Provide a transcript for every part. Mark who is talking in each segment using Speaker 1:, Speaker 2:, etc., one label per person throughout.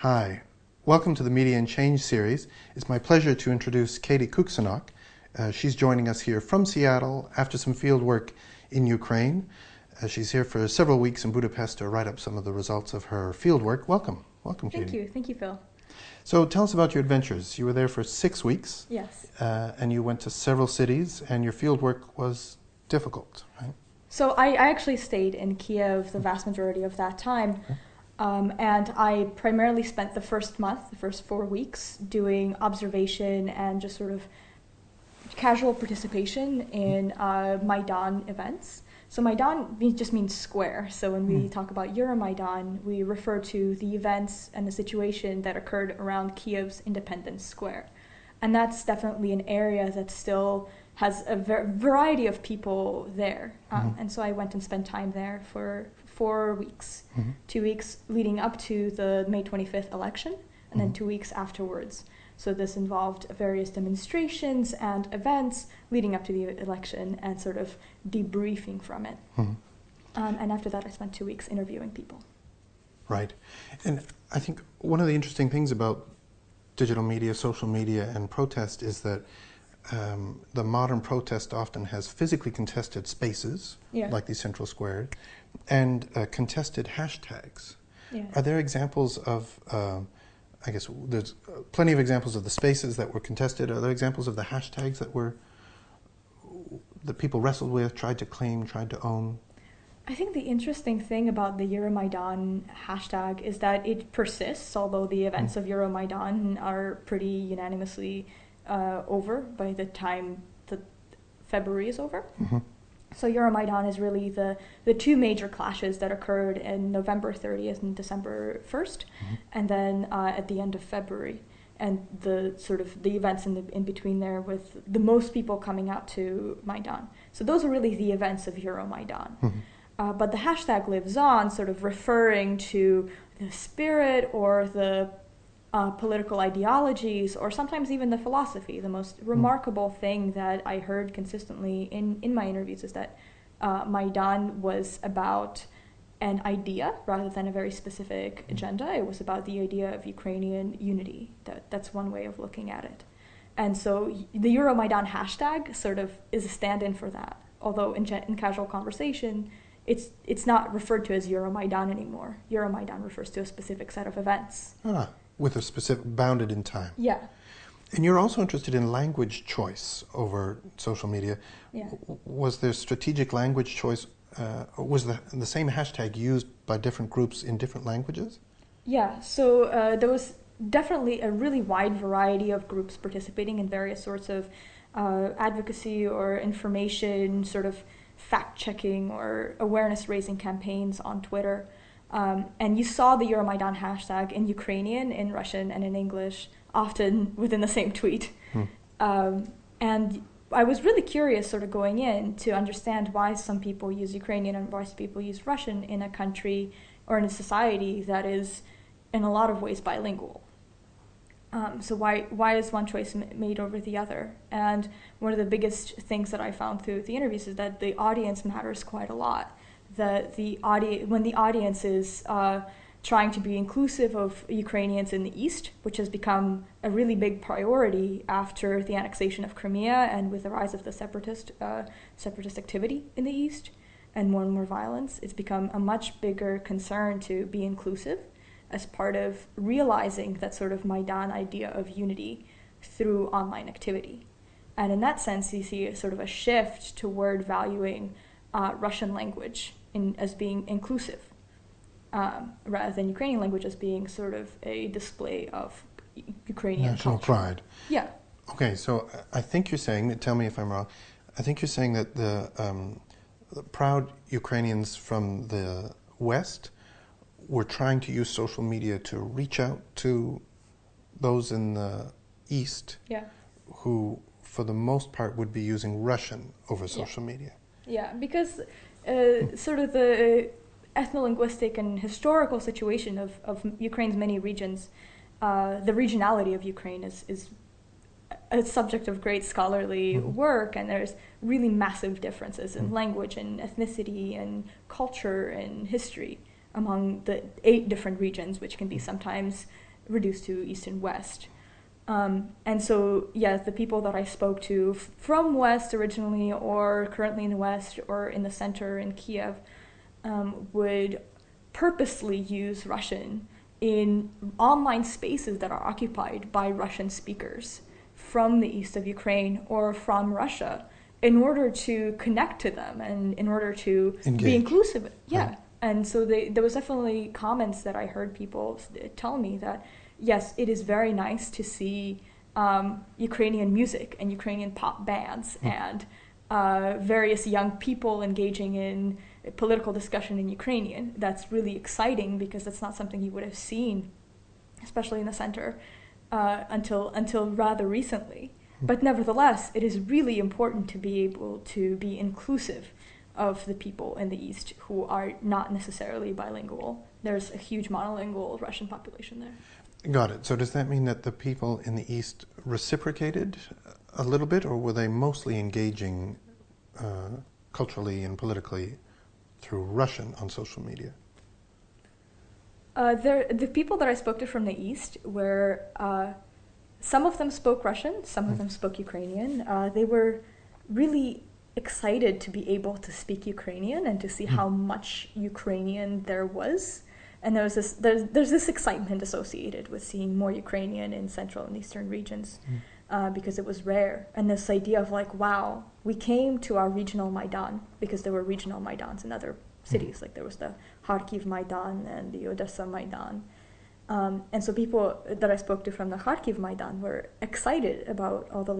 Speaker 1: Hi, welcome to the Media and Change series. It's my pleasure to introduce Katie Kuksenok. She's joining us here from Seattle after some field work in Ukraine. She's here for several weeks in Budapest to write up some of the results of her field work. Welcome, Katie.
Speaker 2: Thank you, Phil.
Speaker 1: So tell us about your adventures. You were there for 6 weeks.
Speaker 2: Yes.
Speaker 1: And you went to several cities, and your field work was difficult, right?
Speaker 2: So I actually stayed in Kiev the vast majority of that time. And I primarily spent the first 4 weeks, doing observation and just sort of casual participation in Maidan events. So Maidan just means square. So when we talk about Euromaidan, we refer to the events and the situation that occurred around Kiev's Independence Square. And that's definitely an area that still has a variety of people there. And so I went and spent time there for 4 weeks, 2 weeks leading up to the May 25th election, and then 2 weeks afterwards. So this involved various demonstrations and events leading up to the election and sort of debriefing from it. And after that, I spent 2 weeks interviewing people.
Speaker 1: Right. And I think one of the interesting things about digital media, social media, and protest is that the modern protest often has physically contested spaces, like these central squares, and contested hashtags. Are there examples of, I guess there's plenty of examples of the spaces that were contested. Are there examples of the hashtags that people wrestled with, tried to claim, tried to own?
Speaker 2: I think the interesting thing about the Euromaidan hashtag is that it persists, although the events of Euromaidan are pretty unanimously over by the time that February is over. So Euromaidan is really the two major clashes that occurred in November 30th and December 1st, and then at the end of February, and the sort of the events in between there with the most people coming out to Maidan. So those are really the events of Euromaidan. But the hashtag lives on, sort of referring to the spirit or the political ideologies, or sometimes even the philosophy. The most remarkable thing that I heard consistently in my interviews is that Maidan was about an idea rather than a very specific agenda. It was about the idea of Ukrainian unity. That's one way of looking at it. And so the Euromaidan hashtag sort of is a stand-in for that. Although in casual conversation, it's not referred to as Euromaidan anymore. Euromaidan refers to a specific set of events.
Speaker 1: With a specific, bounded in time.
Speaker 2: Yeah.
Speaker 1: And you're also interested in language choice over social media. Was there strategic language choice? Was the same hashtag used by different groups in different languages?
Speaker 2: Yeah, so there was definitely a really wide variety of groups participating in various sorts of advocacy or information, sort of fact-checking or awareness-raising campaigns on Twitter. And you saw the Euromaidan hashtag in Ukrainian, in Russian, and in English, often within the same tweet. And I was really curious sort of going in to understand why some people use Ukrainian and why some people use Russian in a country or in a society that is in a lot of ways bilingual. So why is one choice made over the other? And one of the biggest things that I found through the interviews is that the audience matters quite a lot. When the audience is trying to be inclusive of Ukrainians in the East, which has become a really big priority after the annexation of Crimea and with the rise of the separatist activity in the East and more violence, it's become a much bigger concern to be inclusive as part of realizing that sort of Maidan idea of unity through online activity. And in that sense, you see sort of a shift toward valuing Russian language as being inclusive, rather than Ukrainian language as being sort of a display of Ukrainian
Speaker 1: national
Speaker 2: culture.
Speaker 1: Pride.
Speaker 2: Yeah.
Speaker 1: Okay, so I think you're saying, tell me if I'm wrong, I think you're saying that the proud Ukrainians from the West were trying to use social media to reach out to those in the East who, for the most part, would be using Russian over social media. Yeah,
Speaker 2: because sort of the ethno-linguistic and historical situation of Ukraine's many regions, the regionality of Ukraine is a subject of great scholarly work, and there's really massive differences in language and ethnicity and culture and history among the 8 different regions, which can be sometimes reduced to East and West. And so, yes, the people that I spoke to from West originally, or currently in the West, or in the center in Kiev, would purposely use Russian in online spaces that are occupied by Russian speakers from the east of Ukraine or from Russia, in order to connect to them and in order to be inclusive. Yeah. Right. And so there was definitely comments that I heard people tell me that, yes, it is very nice to see Ukrainian music and Ukrainian pop bands and various young people engaging in political discussion in Ukrainian. That's really exciting because that's not something you would have seen, especially in the center, until rather recently. But nevertheless, it is really important to be able to be inclusive of the people in the East who are not necessarily bilingual. There's a huge monolingual Russian population there.
Speaker 1: Got it. So does that mean that the people in the East reciprocated a little bit, or were they mostly engaging culturally and politically through Russian on social media?
Speaker 2: The people that I spoke to from the East were, some of them spoke Russian, some of them spoke Ukrainian. They were really excited to be able to speak Ukrainian and to see how much Ukrainian there was. And there's this excitement associated with seeing more Ukrainian in Central and Eastern regions because it was rare. And this idea of like, wow, we came to our regional Maidan, because there were regional Maidans in other cities. Like there was the Kharkiv Maidan and the Odessa Maidan. And so people that I spoke to from the Kharkiv Maidan were excited about all the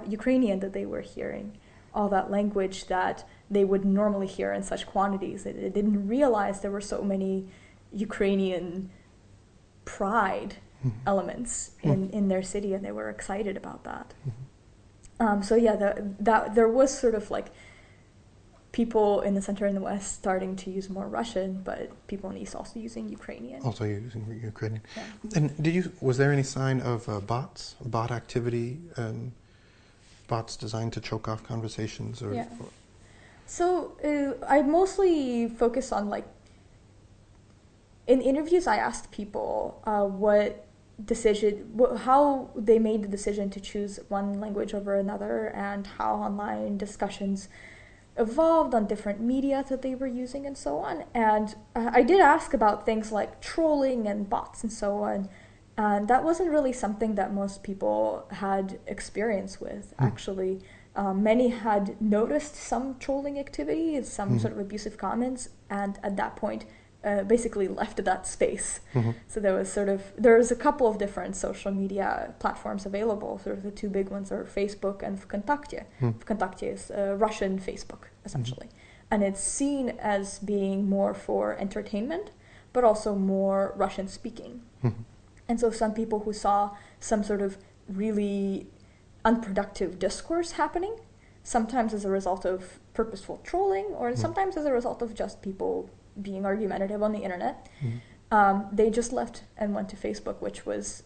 Speaker 2: Ukrainian that they were hearing, all that language that they would normally hear in such quantities. They didn't realize there were so many Ukrainian pride elements in their city, and they were excited about that. So yeah, that there was sort of like people in the center and the West starting to use more Russian, but people in the East also using Ukrainian.
Speaker 1: Also using Ukrainian.
Speaker 2: Yeah.
Speaker 1: And was there any sign of bot activity, bots designed to choke off conversations? Or,
Speaker 2: yeah. So I mostly focus on like, in interviews I asked people how they made the decision to choose one language over another, and how online discussions evolved on different media that they were using and so on. And I did ask about things like trolling and bots and so on, and that wasn't really something that most people had experience with, actually. Many had noticed some trolling activity, some sort of abusive comments, and at that point basically left that space. So there was a couple of different social media platforms available. Sort of the two big ones are Facebook and Vkontakte. Vkontakte is Russian Facebook, essentially. And it's seen as being more for entertainment, but also more Russian speaking. And so some people who saw some sort of really unproductive discourse happening, sometimes as a result of purposeful trolling, or sometimes as a result of just people being argumentative on the internet, they just left and went to Facebook, which was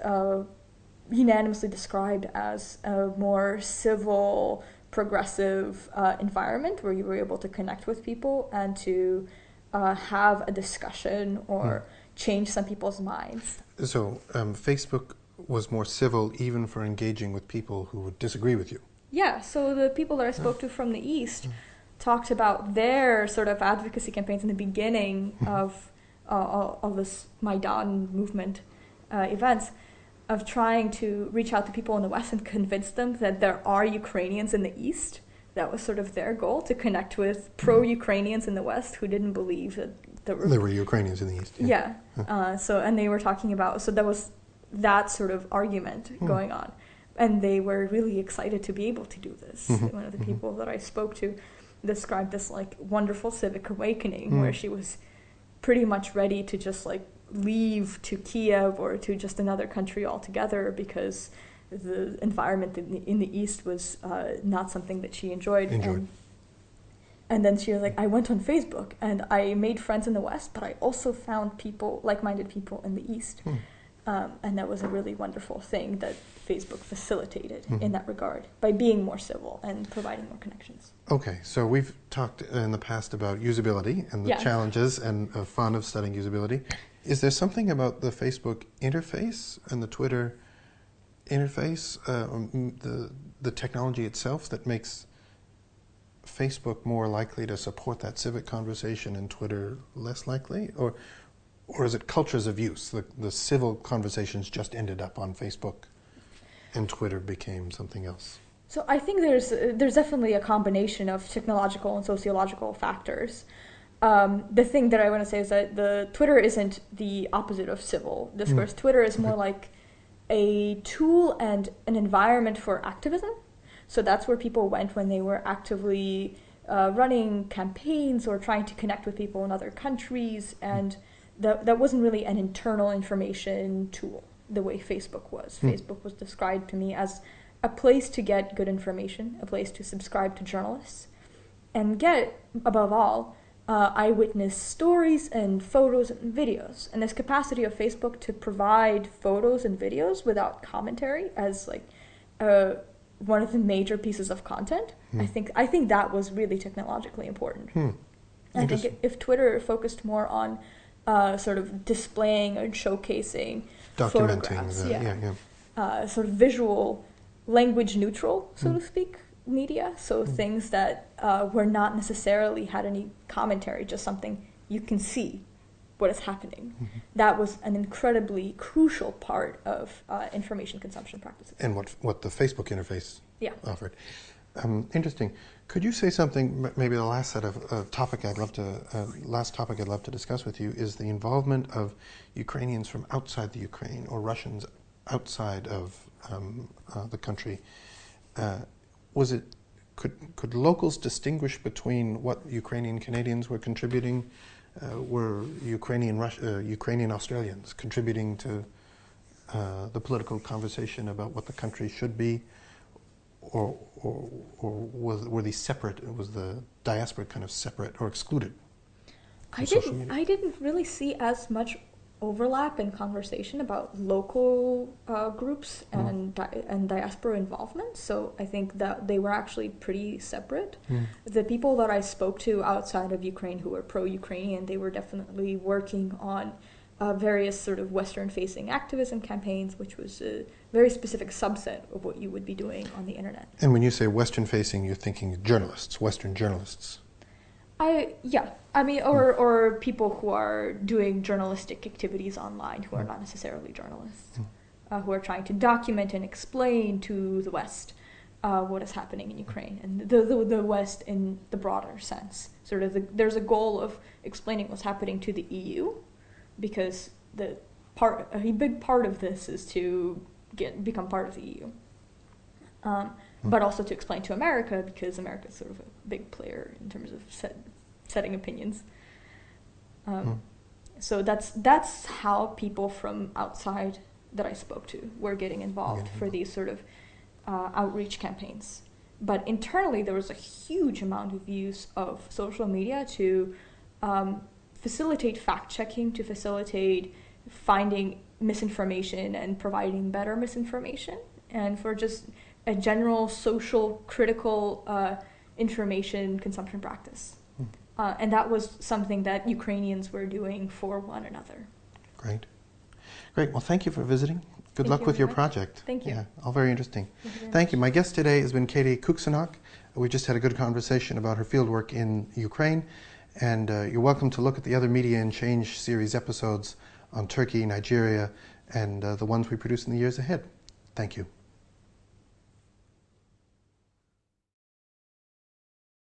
Speaker 2: unanimously described as a more civil, progressive environment where you were able to connect with people and to have a discussion or change some people's minds.
Speaker 1: So Facebook was more civil even for engaging with people who would disagree with you?
Speaker 2: Yeah, so the people that I spoke to from the East talked about their sort of advocacy campaigns in the beginning of this Maidan movement events, of trying to reach out to people in the West and convince them that there are Ukrainians in the East. That was sort of their goal, to connect with pro-Ukrainians in the West who didn't believe that there were
Speaker 1: Ukrainians in the East.
Speaker 2: Yeah. And they were talking about, so there was that sort of argument going on. And they were really excited to be able to do this. One of the people that I spoke to described this like wonderful civic awakening where she was pretty much ready to just like leave to Kiev or to just another country altogether, because the environment in the East was not something that she enjoyed. And then she was like, I went on Facebook and I made friends in the West, but I also found people, like-minded people in the East. And that was a really wonderful thing that Facebook facilitated in that regard by being more civil and providing more connections.
Speaker 1: Okay, so we've talked in the past about usability and the challenges and fun of studying usability. Is there something about the Facebook interface and the Twitter interface, the technology itself, that makes Facebook more likely to support that civic conversation and Twitter less likely? Or is it cultures of use? The civil conversations just ended up on Facebook and Twitter became something else?
Speaker 2: So I think there's definitely a combination of technological and sociological factors. The thing that I want to say is that the Twitter isn't the opposite of civil discourse. Twitter is more like a tool and an environment for activism. So that's where people went when they were actively running campaigns or trying to connect with people in other countries, and that wasn't really an internal information tool the way Facebook was. Facebook was described to me as a place to get good information, a place to subscribe to journalists, and get, above all, eyewitness stories and photos and videos. And this capacity of Facebook to provide photos and videos without commentary as like one of the major pieces of content, I think that was really technologically important. I think if Twitter focused more on sort of displaying and showcasing photographs, sort of visual, language neutral, so to speak, media, so things that were not necessarily had any commentary, just something you can see what is happening. That was an incredibly crucial part of information consumption practices.
Speaker 1: And what the Facebook interface offered. Interesting. Could you say something? Maybe the last topic I'd love to discuss with you is the involvement of Ukrainians from outside the Ukraine, or Russians outside of the country. Could locals distinguish between what Ukrainian Canadians were contributing? Were Ukrainian Australians contributing to the political conversation about what the country should be, or were these separate? Was the diaspora kind of separate or excluded?
Speaker 2: I didn't really see as much overlap in conversation about local groups and diaspora involvement. So I think that they were actually pretty separate. The people that I spoke to outside of Ukraine who were pro-Ukrainian, they were definitely working on various sort of Western-facing activism campaigns, which was a very specific subset of what you would be doing on the internet.
Speaker 1: And when you say Western-facing, you're thinking journalists, Western journalists. Or people who are doing journalistic activities online who are not necessarily journalists, who are trying to document and explain to the West what is happening in Ukraine, and the West in the broader sense. There's a goal of explaining what's happening to the EU, because a big part of this is to become part of the EU. But also to explain to America, because America is sort of a big player in terms of setting opinions. So that's how people from outside that I spoke to were getting involved for these sort of outreach campaigns. But internally, there was a huge amount of use of social media to facilitate fact-checking, to facilitate finding misinformation and providing better misinformation, and for just a general social critical information consumption practice. And that was something that Ukrainians were doing for one another. Great. Well, thank you for visiting. Good luck with your project.
Speaker 2: Thank you.
Speaker 1: Yeah, all very interesting. Thank you. My guest today has been Katie Kuksenok. We just had a good conversation about her fieldwork in Ukraine. And you're welcome to look at the other Media and Change series episodes on Turkey, Nigeria, and the ones we produce in the years ahead. Thank you.